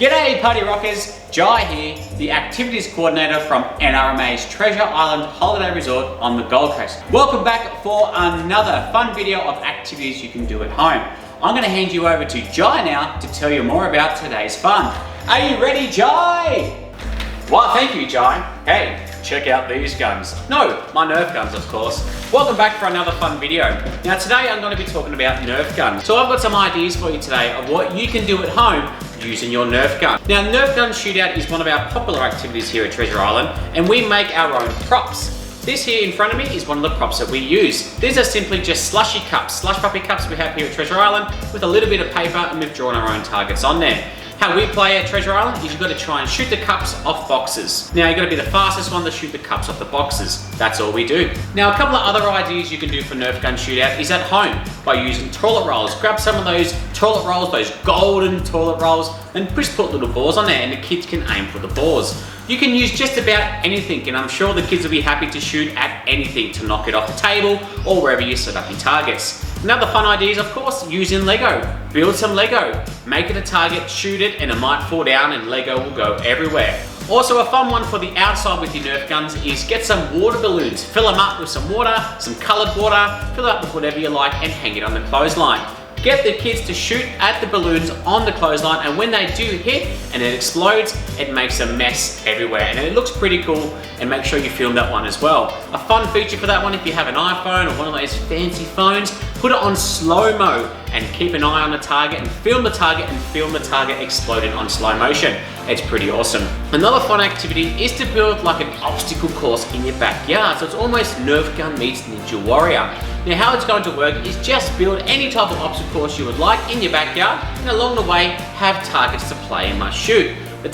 G'day Party Rockers, Jai here, the Activities Coordinator from NRMA's Treasure Island Holiday Resort on the Gold Coast. Welcome back for another fun video of activities you can do at home. I'm going to hand you over to Jai now to tell you more about today's fun. Are you ready, Jai? Well, thank you, Jai. Hey, check out these guns. No, my Nerf guns, of course. Welcome back for another fun video. Now today I'm going to be talking about Nerf guns. So I've got some ideas for you today of what you can do at home using your Nerf gun. Now Nerf Gun Shootout is one of our popular activities here at Treasure Island, and we make our own props. This here in front of me is one of the props that we use. These are simply just slushy cups, slush puppy cups we have here at Treasure Island with a little bit of paper, and we've drawn our own targets on there. How we play at Treasure Island is you've got to try and shoot the cups off boxes. Now you've got to be the fastest one to shoot the cups off the boxes. That's all we do. Now a couple of other ideas you can do for Nerf Gun Shootout is at home by using toilet rolls. Grab some of those toilet rolls, those golden toilet rolls, and just put little balls on there and the kids can aim for the balls. You can use just about anything, and I'm sure the kids will be happy to shoot at anything to knock it off the table or wherever you set up your targets. Another fun idea is, of course, using Lego. Build some Lego, make it a target, shoot it, and it might fall down and Lego will go everywhere. Also, a fun one for the outside with your Nerf guns is get some water balloons. Fill them up with some water, some colored water, fill it up with whatever you like and hang it on the clothesline. Get the kids to shoot at the balloons on the clothesline, and when they do hit and it explodes, it makes a mess everywhere and it looks pretty cool, and make sure you film that one as well. A fun feature for that one, if you have an iPhone or one of those fancy phones, put it on slow-mo and keep an eye on the target and film the target exploding on slow motion. It's pretty awesome. Another fun activity is to build like an obstacle course in your backyard. So it's almost Nerf Gun meets Ninja Warrior. Now how it's going to work is just build any type of obstacle course you would like in your backyard, and along the way have targets to play and must shoot. The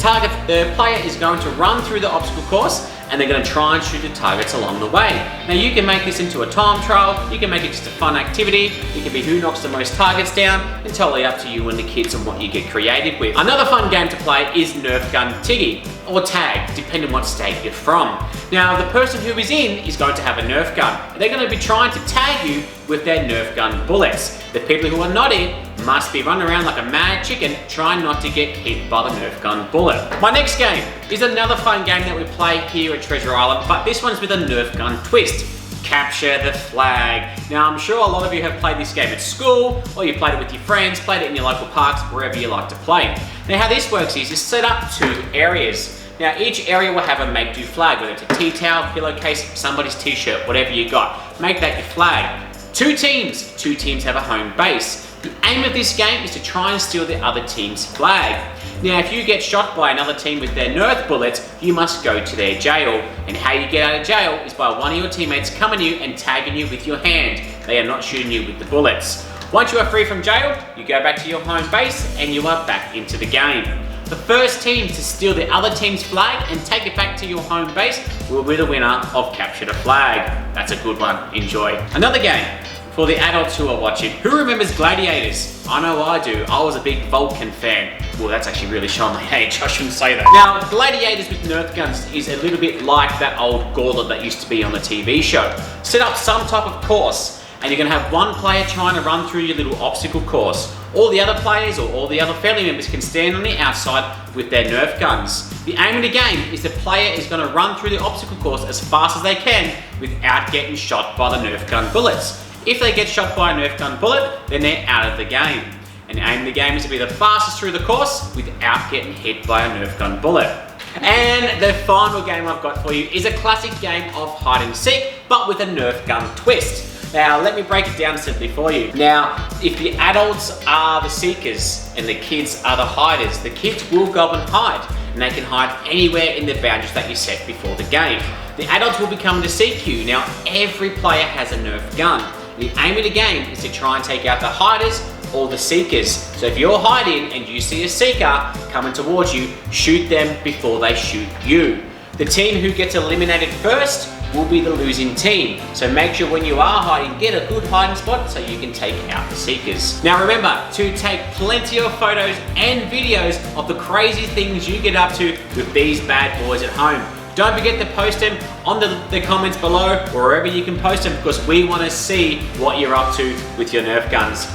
player is going to run through the obstacle course and they're going to try and shoot the targets along the way. Now you can make this into a time trial, you can make it just a fun activity, it can be who knocks the most targets down, it's totally up to you and the kids and what you get creative with. Another fun game to play is Nerf Gun Tiggy, or tag, depending on what state you're from. Now the person who is in is going to have a Nerf gun. They're going to be trying to tag you with their Nerf gun bullets. The people who are not in must be running around like a mad chicken trying not to get hit by the Nerf gun bullet. My next game is another fun game that we play here at Treasure Island, but this one's with a Nerf gun twist. Capture the flag. Now I'm sure a lot of you have played this game at school, or you played it with your friends, played it in your local parks, wherever you like to play. Now how this works is set up 2 areas. Now each area will have a make-do flag, whether it's a tea towel, pillowcase, somebody's t-shirt, whatever you got. Make that your flag. 2 teams have a home base. The aim of this game is to try and steal the other team's flag. Now if you get shot by another team with their Nerf bullets, you must go to their jail. And how you get out of jail is by one of your teammates coming to you and tagging you with your hand. They are not shooting you with the bullets. Once you are free from jail, you go back to your home base and you are back into the game. The first team to steal the other team's flag and take it back to your home base will be the winner of Capture the Flag. That's a good one, enjoy. Another game for the adults who are watching. Who remembers Gladiators? I know I do. I was a big Vulcan fan. Well, that's actually really showing my age. I shouldn't say that. Now, Gladiators with Nerf guns is a little bit like that old gauntlet that used to be on the TV show. Set up some type of course, and you're going to have one player trying to run through your little obstacle course. All the other players or all the other family members can stand on the outside with their Nerf guns. The aim of the game is the player is going to run through the obstacle course as fast as they can without getting shot by the Nerf gun bullets. If they get shot by a Nerf gun bullet, then they're out of the game. And the aim of the game is to be the fastest through the course without getting hit by a Nerf gun bullet. And the final game I've got for you is a classic game of hide and seek, but with a Nerf gun twist. Now, let me break it down simply for you. Now, if the adults are the seekers and the kids are the hiders, the kids will go and hide, and they can hide anywhere in the boundaries that you set before the game. The adults will be coming to seek you. Now, every player has a Nerf gun. The aim of the game is to try and take out the hiders or the seekers. So if you're hiding and you see a seeker coming towards you, shoot them before they shoot you. The team who gets eliminated first will be the losing team. So make sure when you are hiding, get a good hiding spot so you can take out the seekers. Now remember to take plenty of photos and videos of the crazy things you get up to with these bad boys at home. Don't forget to post them on the comments below, wherever you can post them, because we want to see what you're up to with your Nerf guns.